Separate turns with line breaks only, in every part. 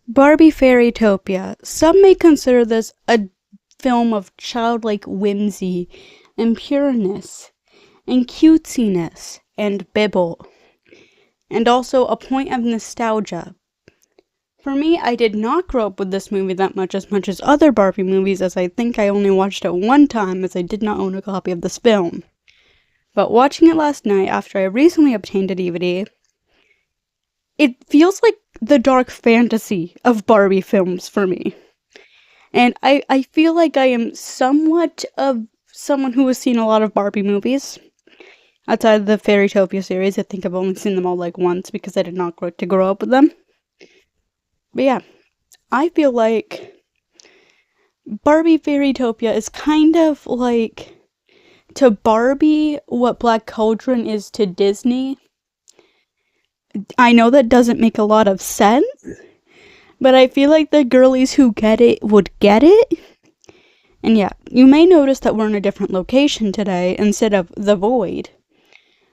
Barbie Fairytopia. Some may consider this a film of childlike whimsy and pureness and cutesiness and bibble, and also a point of nostalgia. For me, I did not grow up with this movie that much as other Barbie movies, as I think I only watched it one time as I did not own a copy of this film. But watching it last night after I recently obtained a DVD, it feels like the dark fantasy of Barbie films for me. And I feel like I am somewhat of someone who has seen a lot of Barbie movies. Outside of the Fairytopia series, I think I've only seen them all like once because I did not grow up with them. But yeah, I feel like Barbie Fairytopia is kind of like to Barbie what Black Cauldron is to Disney. I know that doesn't make a lot of sense, but I feel like the girlies who get it would get it. And yeah, you may notice that we're in a different location today instead of the void.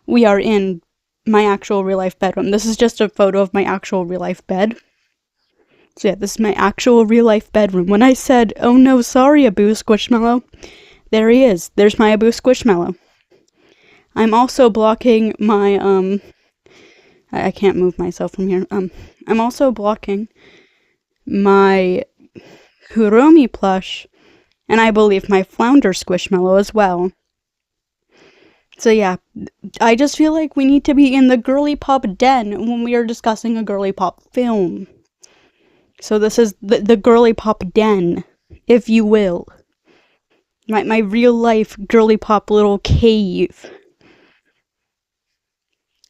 We are in my actual real life bedroom. This is just a photo of my actual real life bed. So yeah, this is my actual real life bedroom. When I said, "Oh no, sorry, Abu Squishmallow," there he is. There's my Abu Squishmallow. I'm also blocking my, I can't move myself from here. I'm also blocking my Kuromi plush, and I believe my Flounder Squishmallow as well. So yeah, I just feel like we need to be in the girly pop den when we are discussing a girly pop film. So this is the girly pop den, if you will. My real life girly pop little cave.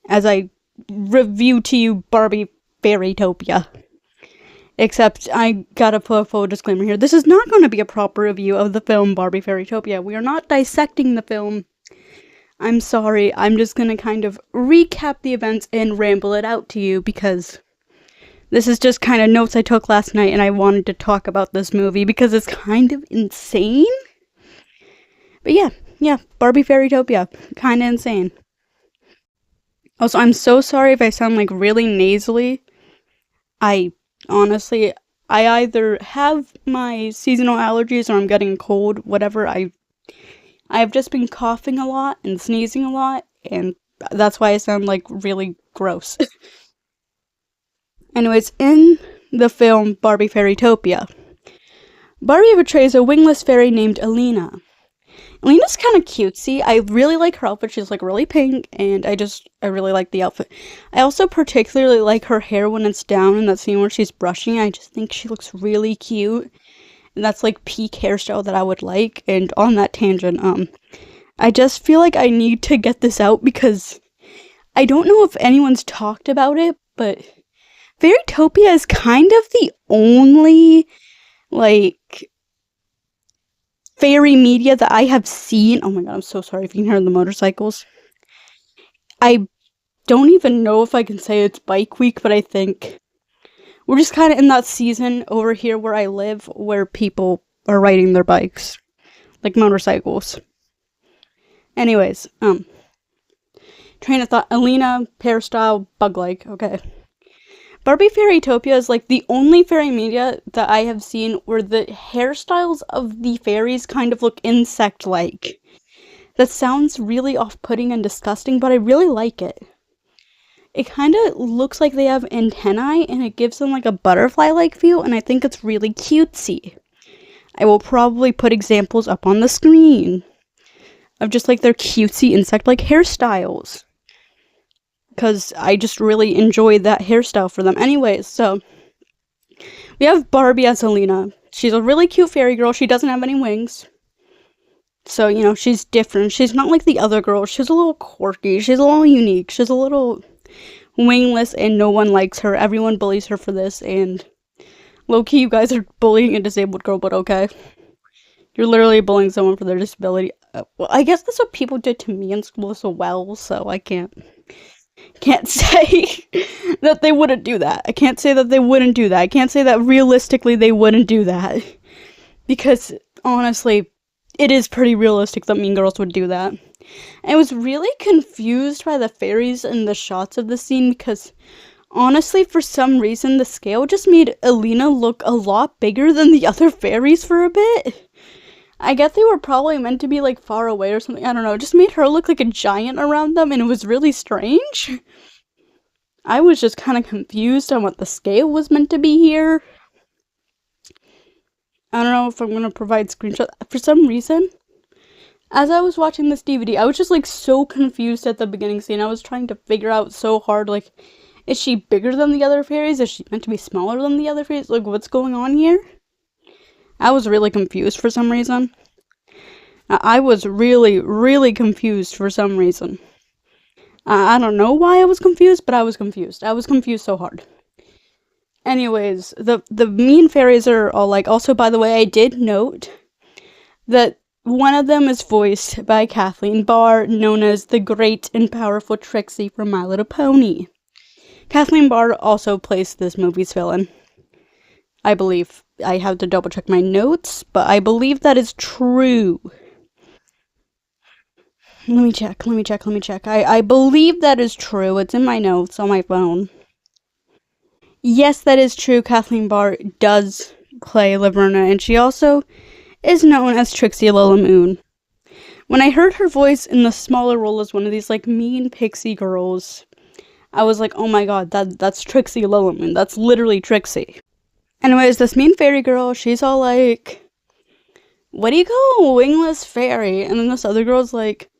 As I review to you Barbie Fairytopia. Except I gotta put a full disclaimer here. This is not going to be a proper review of the film Barbie Fairytopia. We are not dissecting the film. I'm sorry, I'm just gonna kind of recap the events and ramble it out to you because this is just kind of notes I took last night and I wanted to talk about this movie because it's kind of insane. But yeah, Barbie Fairytopia, kind of insane. Also, I'm so sorry if I sound like really nasally. Honestly, I either have my seasonal allergies or I'm getting a cold, whatever. I've just been coughing a lot and sneezing a lot, and that's why I sound like really gross. Anyways, in the film Barbie Fairytopia, Barbie portrays a wingless fairy named Alina. Alina's kind of cutesy. I really like her outfit. She's like really pink, and I really like the outfit. I also particularly like her hair when it's down in that scene where she's brushing. I just think she looks really cute. And that's like peak hairstyle that I would like. And on that tangent, I just feel like I need to get this out because I don't know if anyone's talked about it, but Fairytopia is kind of the only, like, fairy media that I have seen. Oh my god, I'm so sorry if you can hear the motorcycles. I don't even know if I can say it's bike week, but I think we're just kind of in that season over here where I live where people are riding their bikes, like motorcycles. Anyways, train of thought, Alina, hairstyle, bug-like, okay. Barbie Fairytopia is like the only fairy media that I have seen where the hairstyles of the fairies kind of look insect-like. That sounds really off-putting and disgusting, but I really like it. It kind of looks like they have antennae, and it gives them like a butterfly-like feel, and I think it's really cutesy. I will probably put examples up on the screen of just like their cutesy insect-like hairstyles. Because I just really enjoy that hairstyle for them. Anyways, so we have Barbie as Alina. She's a really cute fairy girl. She doesn't have any wings. So, you know, she's different. She's not like the other girls. She's a little quirky. She's a little unique. She's a little wingless and no one likes her. Everyone bullies her for this. And low-key, you guys are bullying a disabled girl, but okay. You're literally bullying someone for their disability. Well, I guess that's what people did to me in school as well, so I can't say that they wouldn't do that. I can't say that they wouldn't do that. I can't say that realistically they wouldn't do that. Because, honestly, it is pretty realistic that Mean Girls would do that. I was really confused by the fairies and the shots of the scene because Honestly, for some reason, the scale just made Alina look a lot bigger than the other fairies for a bit. I guess they were probably meant to be like far away or something. I don't know. It just made her look like a giant around them, and it was really strange. I was just kind of confused on what the scale was meant to be here. I don't know if I'm gonna provide screenshots. For some reason, as I was watching this DVD, I was just like so confused at the beginning scene. I was trying to figure out so hard, like, is she bigger than the other fairies? Is she meant to be smaller than the other fairies? Like, what's going on here? I was really confused for some reason. I was really, really confused for some reason. I don't know why I was confused, but I was confused. I was confused so hard. Anyways, the mean fairies are all like, also, by the way, I did note that one of them is voiced by Kathleen Barr, known as the great and powerful Trixie from My Little Pony. Kathleen Barr also plays this movie's villain. I believe. I have to double check my notes, but I believe that is true. Let me check. I believe that is true. It's in my notes on my phone. Yes, that is true. Kathleen Barr does play Laverna, and she also is known as Trixie Lillamoon. When I heard her voice in the smaller role as one of these like mean pixie girls, I was like, oh my god, that's Trixie Lillamoon. That's literally Trixie. Anyways, this mean fairy girl, she's all like, what do you call a wingless fairy? And then this other girl's like,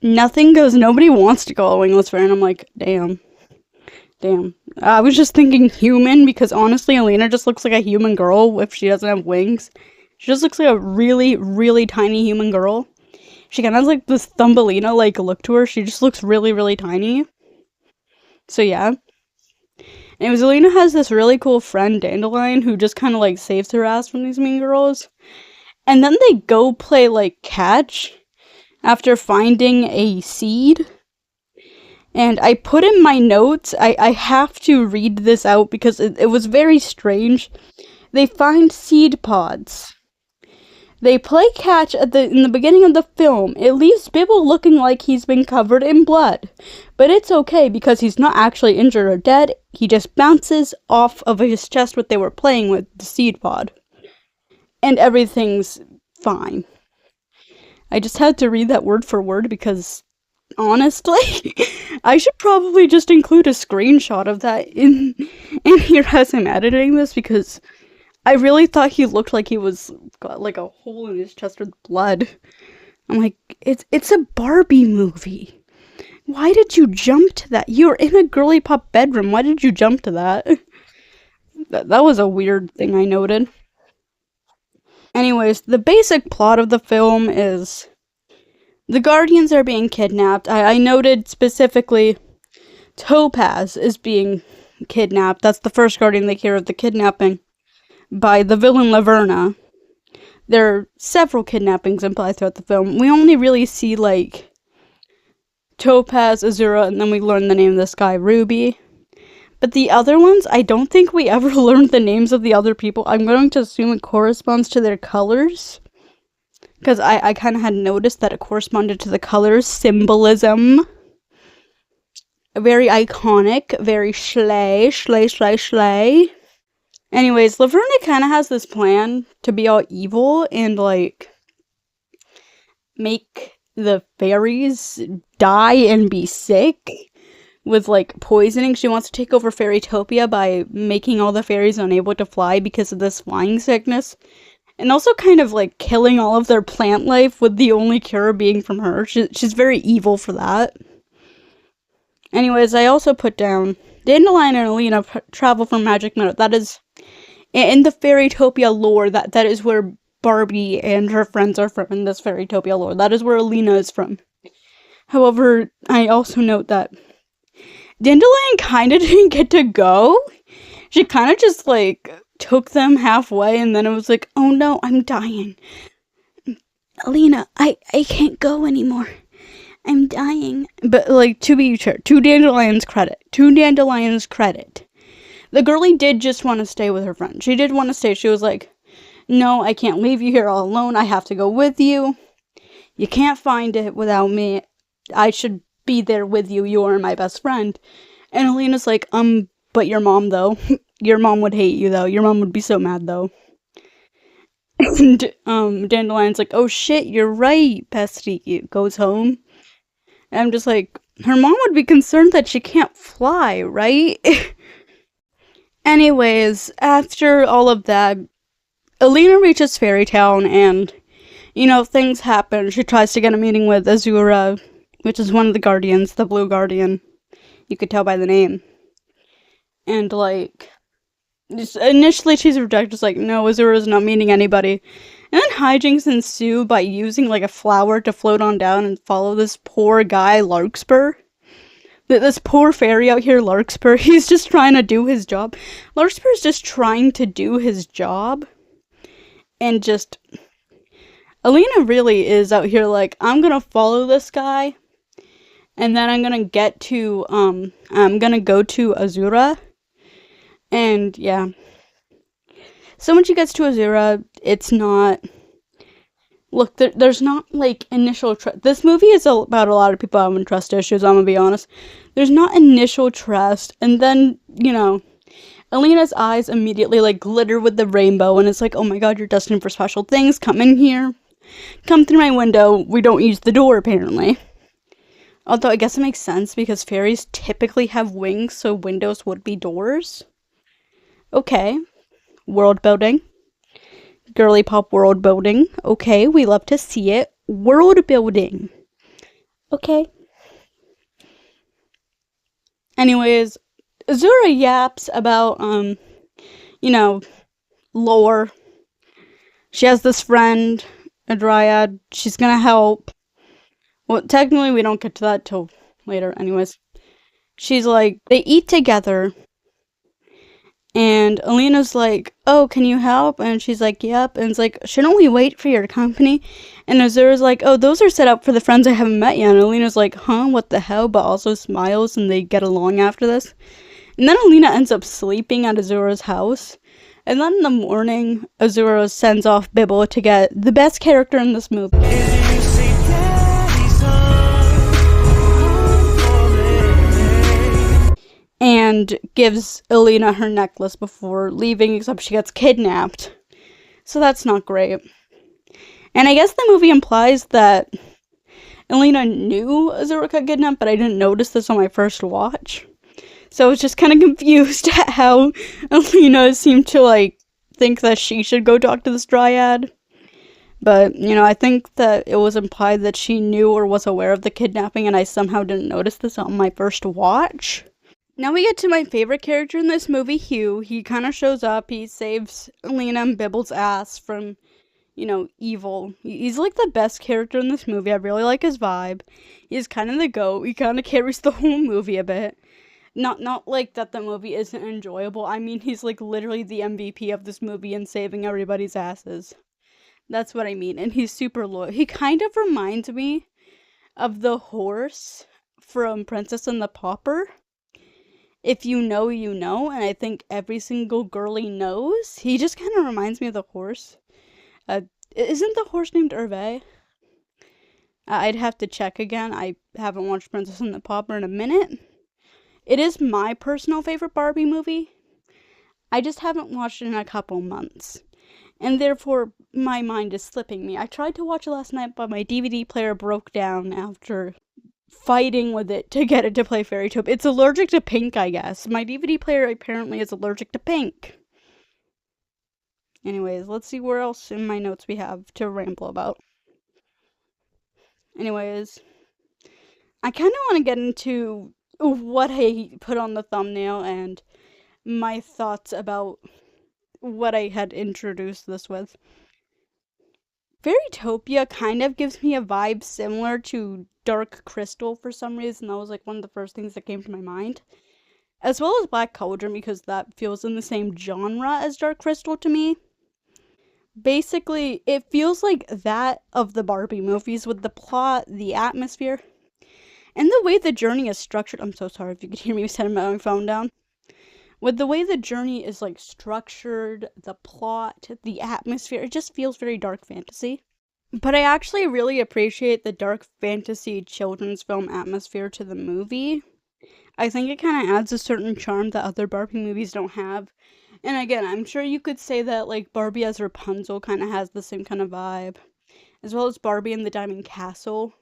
nothing, because nobody wants to call a wingless fairy. And I'm like, damn. I was just thinking human, because honestly, Alina just looks like a human girl if she doesn't have wings. She just looks like a really, really tiny human girl. She kind of has like this Thumbelina like look to her. She just looks really, really tiny. So yeah. Anyways, Alina has this really cool friend, Dandelion, who just kind of like saves her ass from these mean girls. And then they go play like catch after finding a seed. And I put in my notes, I have to read this out because it was very strange. They find seed pods. They play catch in the beginning of the film. It leaves Bibble looking like he's been covered in blood. But it's okay because he's not actually injured or dead. He just bounces off of his chest what they were playing with, the seed pod. And everything's fine. I just had to read that word for word because honestly, I should probably just include a screenshot of that in here as I'm editing this, because I really thought he looked like he got like a hole in his chest with blood. I'm like, it's a Barbie movie. Why did you jump to that? You're in a girly pop bedroom. Why did you jump to that? That was a weird thing I noted. Anyways, the basic plot of the film is the Guardians are being kidnapped. I noted specifically Topaz is being kidnapped. That's the first Guardian they hear of the kidnapping by the villain Laverna. There are several kidnappings implied throughout the film. We only really see like Topaz, Azura, and then we learn the name of this guy, Ruby. But the other ones, I don't think we ever learned the names of the other people. I'm going to assume it corresponds to their colors, because I kind of had noticed that it corresponded to the colors symbolism. Very iconic, very schley. Anyways, Laverna kind of has this plan to be all evil and, like, make the fairies die and be sick with, like, poisoning. She wants to take over Fairytopia by making all the fairies unable to fly because of this flying sickness. And also kind of, like, killing all of their plant life with the only cure being from her. She's very evil for that. Anyways, I also put down Dandelion and Alina travel from Magic Meadow. That is, in the Fairytopia lore, that is where Barbie and her friends are from in this Fairytopia lore. That is where Alina is from. However, I also note that Dandelion kind of didn't get to go. She kind of just, like, took them halfway, and then it was like, oh no, I'm dying. Alina, I can't go anymore. I'm dying. But, like, to be sure, to Dandelion's credit, the girlie did just want to stay with her friend. She did want to stay. She was like, no, I can't leave you here all alone. I have to go with you. You can't find it without me. I should be there with you. You are my best friend. And Elena's like, but your mom though. Your mom would hate you though. Your mom would be so mad though. And Dandelion's like, oh shit, you're right, bestie. Goes home. And I'm just like, her mom would be concerned that she can't fly, right? Anyways, after all of that, Elena reaches Fairy Town and, things happen. She tries to get a meeting with Azura, which is one of the Guardians, the Blue Guardian. You could tell by the name. And, initially she's rejected, just like, no, Azura's not meeting anybody. And then hijinks ensue by using, a flower to float on down and follow this poor guy, Larkspur. This poor fairy out here, Larkspur, he's just trying to do his job. Larkspur's just trying to do his job. And just... Alina really is out here like, I'm gonna follow this guy. And then I'm gonna get to, I'm gonna go to Azura. And, yeah. So when she gets to Azura, it's not... Look, there's not, initial trust. This movie is about a lot of people having trust issues, I'm gonna be honest. There's not initial trust, and then, Alina's eyes immediately, glitter with the rainbow, and it's like, oh my god, you're destined for special things, come in here. Come through my window, we don't use the door, apparently. Although, I guess it makes sense, because fairies typically have wings, so windows would be doors. Okay. World building. Girly pop world building. Okay, we love to see it. World building. Okay. Anyways, Azura yaps about, lore. She has this friend, a dryad. She's gonna help. Well, technically, we don't get to that till later. Anyways, she's like, they eat together. And Alina's like, oh, can you help? And she's like, yep. And it's like, shouldn't we wait for your company? And Azura's like, oh, those are set up for the friends I haven't met yet. And Alina's like, huh, what the hell? But also smiles and they get along after this. And then Alina ends up sleeping at Azura's house. And then in the morning, Azura sends off Bibble to get the best character in this movie. And gives Alina her necklace before leaving, except she gets kidnapped. So that's not great. And I guess the movie implies that Alina knew Azura got kidnapped, but I didn't notice this on my first watch. So I was just kind of confused at how Alina seemed to, think that she should go talk to this dryad. But, I think that it was implied that she knew or was aware of the kidnapping, and I somehow didn't notice this on my first watch. Now we get to my favorite character in this movie, Hugh. He kind of shows up, he saves Alina and Bibble's ass from, evil. He's, the best character in this movie. I really like his vibe. He's kind of the GOAT. He kind of carries the whole movie a bit. Not that the movie isn't enjoyable. I mean, he's, literally the MVP of this movie and saving everybody's asses. That's what I mean. And he's super loyal. He kind of reminds me of the horse from Princess and the Pauper. If you know, you know, and I think every single girly knows. He just kind of reminds me of the horse. Isn't the horse named Hervé? I'd have to check again. I haven't watched Princess and the Pauper in a minute. It is my personal favorite Barbie movie. I just haven't watched it in a couple months. And therefore, my mind is slipping me. I tried to watch it last night, but my DVD player broke down after fighting with it to get it to play Fairytopia. It's allergic to pink, I guess. My DVD player apparently is allergic to pink. Anyways, let's see where else in my notes we have to ramble about. Anyways, I kind of want to get into what I put on the thumbnail and my thoughts about what I had introduced this with. Fairytopia kind of gives me a vibe similar to Dark Crystal for some reason. That was one of the first things that came to my mind. As well as Black Cauldron, because that feels in the same genre as Dark Crystal to me. Basically, it feels like that of the Barbie movies with the plot, the atmosphere, and the way the journey is structured. I'm so sorry if you could hear me setting my phone down. With the way the journey is structured, the plot, the atmosphere, it just feels very dark fantasy. But I actually really appreciate the dark fantasy children's film atmosphere to the movie. I think it kind of adds a certain charm that other Barbie movies don't have. And again, I'm sure you could say that like Barbie as Rapunzel kind of has the same kind of vibe, as well as Barbie and the Diamond Castle.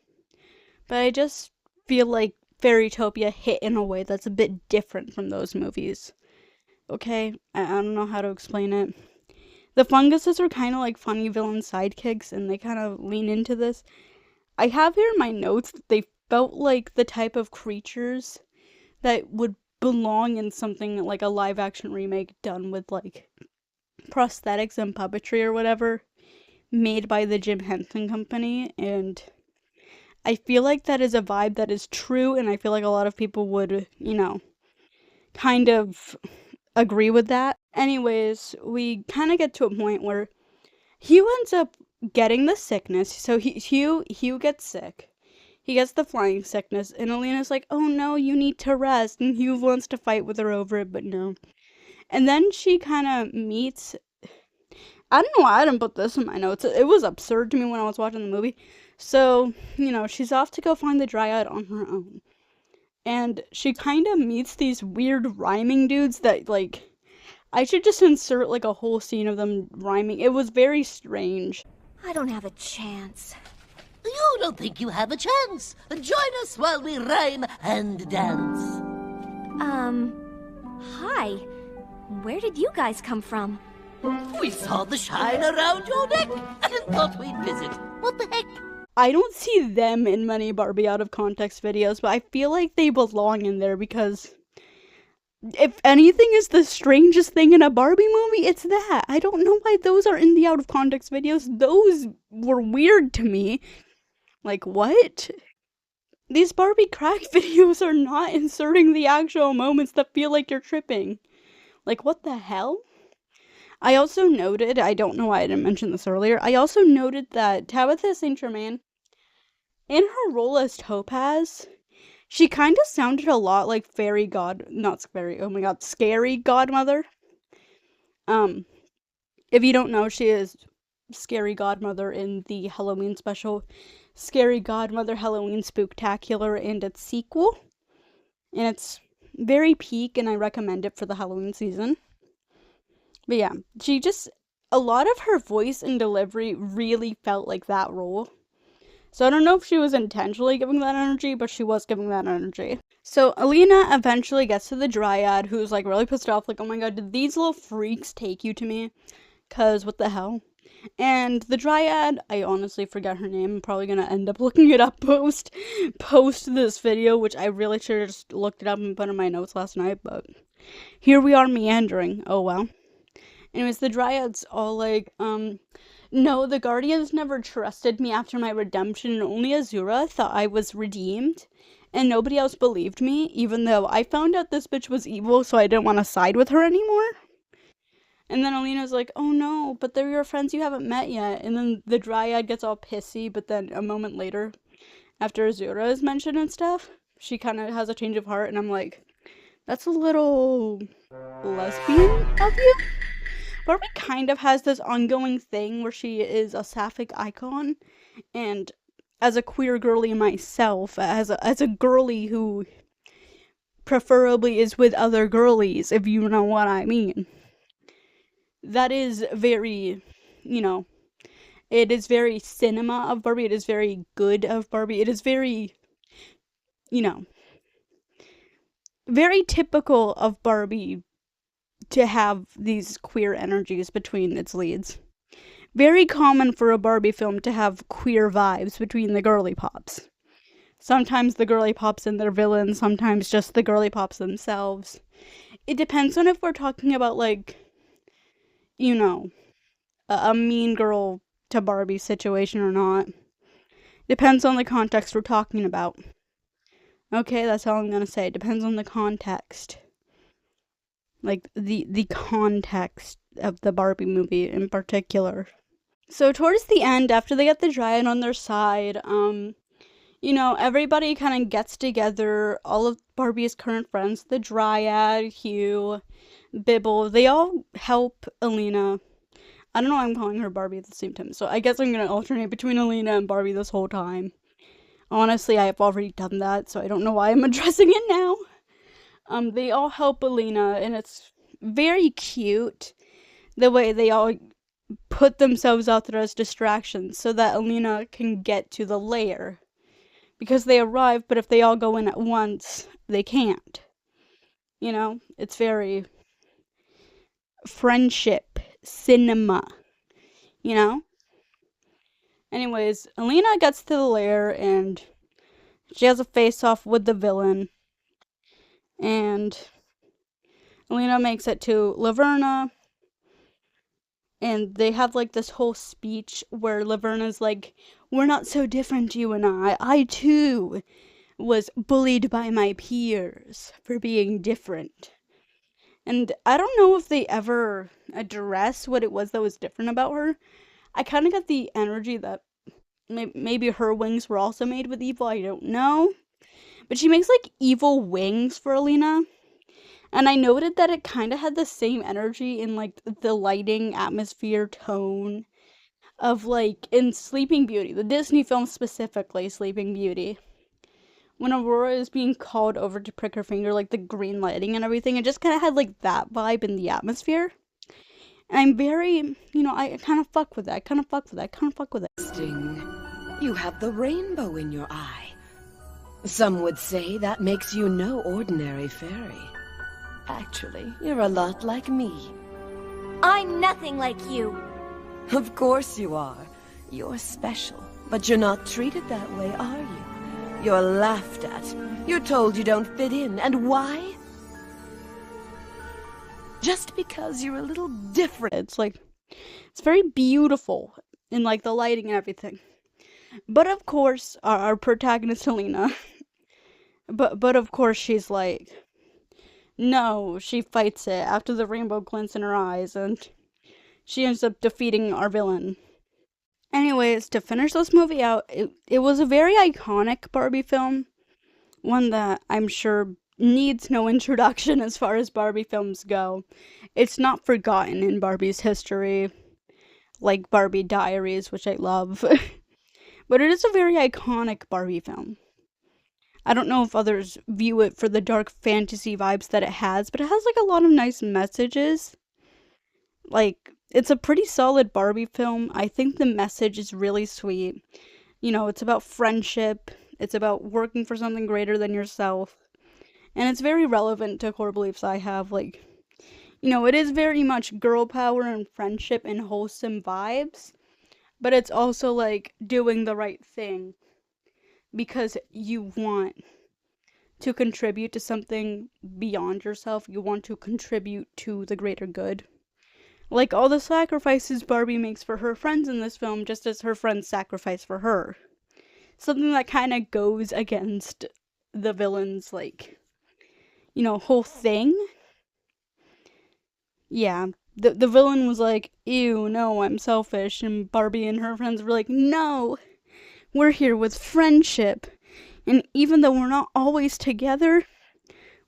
But I just feel like Fairytopia hit in a way that's a bit different from those movies. Okay? I don't know how to explain it. The funguses are kind of like funny villain sidekicks, and they kind of lean into this. I have here in my notes that they felt like the type of creatures that would belong in something like a live action remake done with like prosthetics and puppetry or whatever, made by the Jim Henson Company. And I feel like that is a vibe that is true, and I feel like a lot of people would, kind of agree with that. Anyways, we kind of get to a point where Hugh ends up getting the sickness. So Hugh gets sick. He gets the flying sickness, and Alina's like, "Oh no, you need to rest." And Hugh wants to fight with her over it, but no. And then she kind of meets. I don't know why I didn't put this in my notes. It was absurd to me when I was watching the movie. So, she's off to go find the Dryad on her own. And she kind of meets these weird rhyming dudes that, like, I should just insert, like, a whole scene of them rhyming. It was very strange.
I don't have a chance.
You don't think you have a chance? Join us while we rhyme and dance.
Hi. Where did you guys come from?
We saw the shine around your neck and thought we'd visit. What the heck?
I don't see them in many Barbie out of context videos, but I feel like they belong in there because if anything is the strangest thing in a Barbie movie, it's that. I don't know why those are in the out of context videos. Those were weird to me. Like, what? These Barbie crack videos are not inserting the actual moments that feel like you're tripping. Like, what the hell? I also noted, I don't know why I didn't mention this earlier, I also noted that Tabitha St. Germain, in her role as Topaz, she kind of sounded a lot like Scary Godmother. If you don't know, she is Scary Godmother in the Halloween special, Scary Godmother Halloween Spooktacular, and its sequel. And it's very peak, and I recommend it for the Halloween season. But yeah, a lot of her voice and delivery really felt like that role. So I don't know if she was intentionally giving that energy, but she was giving that energy. So Alina eventually gets to the Dryad, who's like really pissed off, like, "Oh my god, did these little freaks take you to me? 'Cause what the hell?" And the Dryad, I honestly forget her name. I'm probably gonna end up looking it up post this video, which I really should have just looked it up and put in my notes last night, but here we are meandering. Oh well. Anyways, the Dryad's all like, "No, the Guardians never trusted me after my redemption, and only Azura thought I was redeemed, and nobody else believed me, even though I found out this bitch was evil, so I didn't want to side with her anymore." And then Alina's like, "Oh no, but they're your friends you haven't met yet." And then the Dryad gets all pissy, but then a moment later, after Azura is mentioned and stuff, she kind of has a change of heart, and I'm like, that's a little lesbian of you? Barbie kind of has this ongoing thing where she is a sapphic icon, and as a queer girly myself, as a girly who preferably is with other girlies, if you know what I mean, that is very, it is very cinema of Barbie, it is very good of Barbie, it is very, very typical of Barbie to have these queer energies between its leads. Very common for a Barbie film to have queer vibes between the girly pops. Sometimes the girly pops and their villains, sometimes just the girly pops themselves. It depends on if we're talking about, like, a mean girl to Barbie situation or not. Depends on the context we're talking about. Okay, that's all I'm gonna say. Depends on the context. Like, the context of the Barbie movie in particular. So towards the end, after they get the Dryad on their side, everybody kind of gets together, all of Barbie's current friends, the Dryad, Hugh, Bibble, they all help Alina. I don't know why I'm calling her Barbie at the same time, so I guess I'm gonna alternate between Alina and Barbie this whole time. Honestly, I have already done that, so I don't know why I'm addressing it now. They all help Alina, and it's very cute the way they all put themselves out there as distractions so that Alina can get to the lair. Because they arrive, but if they all go in at once, they can't. You know? It's very friendship cinema. You know? Anyways, Alina gets to the lair and she has a face-off with the villain. And Alina makes it to Laverna. And they have like this whole speech where Laverna's like, we're not so different, you and I. I too was bullied by my peers for being different. And I don't know if they ever address what it was that was different about her. I kind of got the energy that maybe her wings were also made with evil, I don't know. But she makes like evil wings for Alina. And I noted that it kind of had the same energy in like the lighting, atmosphere, tone of like in Sleeping Beauty, the Disney film specifically, Sleeping Beauty. When Aurora is being called over to prick her finger, like the green lighting and everything, it just kind of had like that vibe in the atmosphere. And I'm very, I kind of fuck with that. I kind of fuck with that. I kind of fuck with it.
You have the rainbow in your eye. Some would say that makes you no ordinary fairy. Actually, you're a lot like me.
I'm nothing like you.
Of course you are. You're special, but you're not treated that way, are you? You're laughed at. You're told you don't fit in. And why? Just because you're a little different.
It's very beautiful in like the lighting and everything. But of course, our protagonist Helena, but of course she's like, no, she fights it after the rainbow glints in her eyes, and she ends up defeating our villain. Anyways, to finish this movie out, it was a very iconic Barbie film. One that I'm sure needs no introduction as far as Barbie films go. It's not forgotten in Barbie's history, like Barbie Diaries, which I love. But it is a very iconic Barbie film. I don't know if others view it for the dark fantasy vibes that it has, but it has like a lot of nice messages. Like, it's a pretty solid Barbie film. I think the message is really sweet. It's about friendship. It's about working for something greater than yourself. And it's very relevant to core beliefs I have. Like, it is very much girl power and friendship and wholesome vibes. But it's also like doing the right thing because you want to contribute to something beyond yourself. You want to contribute to the greater good. Like all the sacrifices Barbie makes for her friends in this film, just as her friends sacrifice for her. Something that kind of goes against the villain's, whole thing. Yeah, the villain was like, ew, no, I'm selfish. And Barbie and her friends were like, no, we're here with friendship. And even though we're not always together,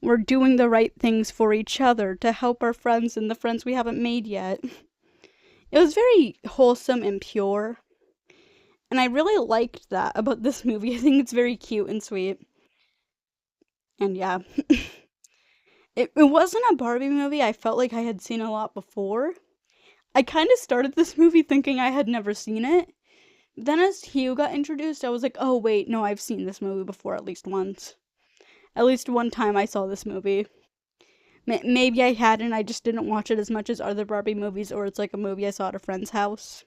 we're doing the right things for each other to help our friends and the friends we haven't made yet. It was very wholesome and pure. And I really liked that about this movie. I think it's very cute and sweet. And yeah. It wasn't a Barbie movie I felt like I had seen a lot before. I kind of started this movie thinking I had never seen it. Then as Hugh got introduced, I was like, oh wait, no, I've seen this movie before at least once. At least one time I saw this movie. Maybe I hadn't, I just didn't watch it as much as other Barbie movies, or it's like a movie I saw at a friend's house.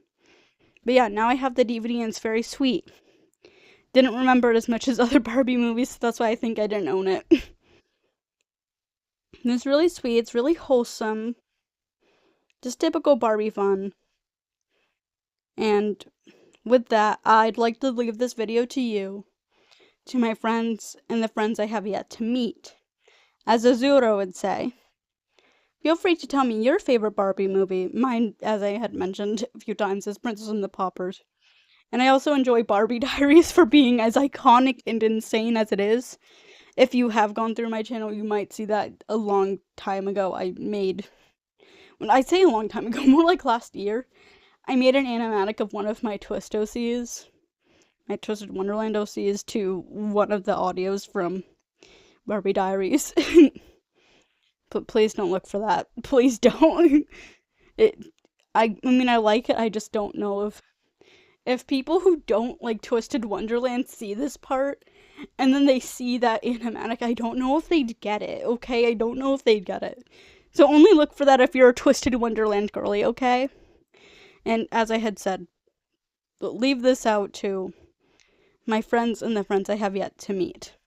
But yeah, now I have the DVD and it's very sweet. Didn't remember it as much as other Barbie movies, so that's why I think I didn't own it. It's really sweet, it's really wholesome. Just typical Barbie fun. And with that, I'd like to leave this video to you, to my friends, and the friends I have yet to meet. As Azura would say. Feel free to tell me your favorite Barbie movie. Mine, as I had mentioned a few times, is Princess and the Paupers. And I also enjoy Barbie Diaries for being as iconic and insane as it is. If you have gone through my channel, you might see that a long time ago when I say a long time ago, more like last year, I made an animatic of one of my Twist OCs, my Twisted Wonderland OCs, to one of the audios from Barbie Diaries. but please don't look for that. Please don't. I mean, I like it, I just don't know if people who don't like Twisted Wonderland see this part, and then they see that animatic, I don't know if they'd get it, okay? I don't know if they'd get it. So only look for that if you're a Twisted Wonderland girly, okay? And as I had said, leave this out to my friends and the friends I have yet to meet.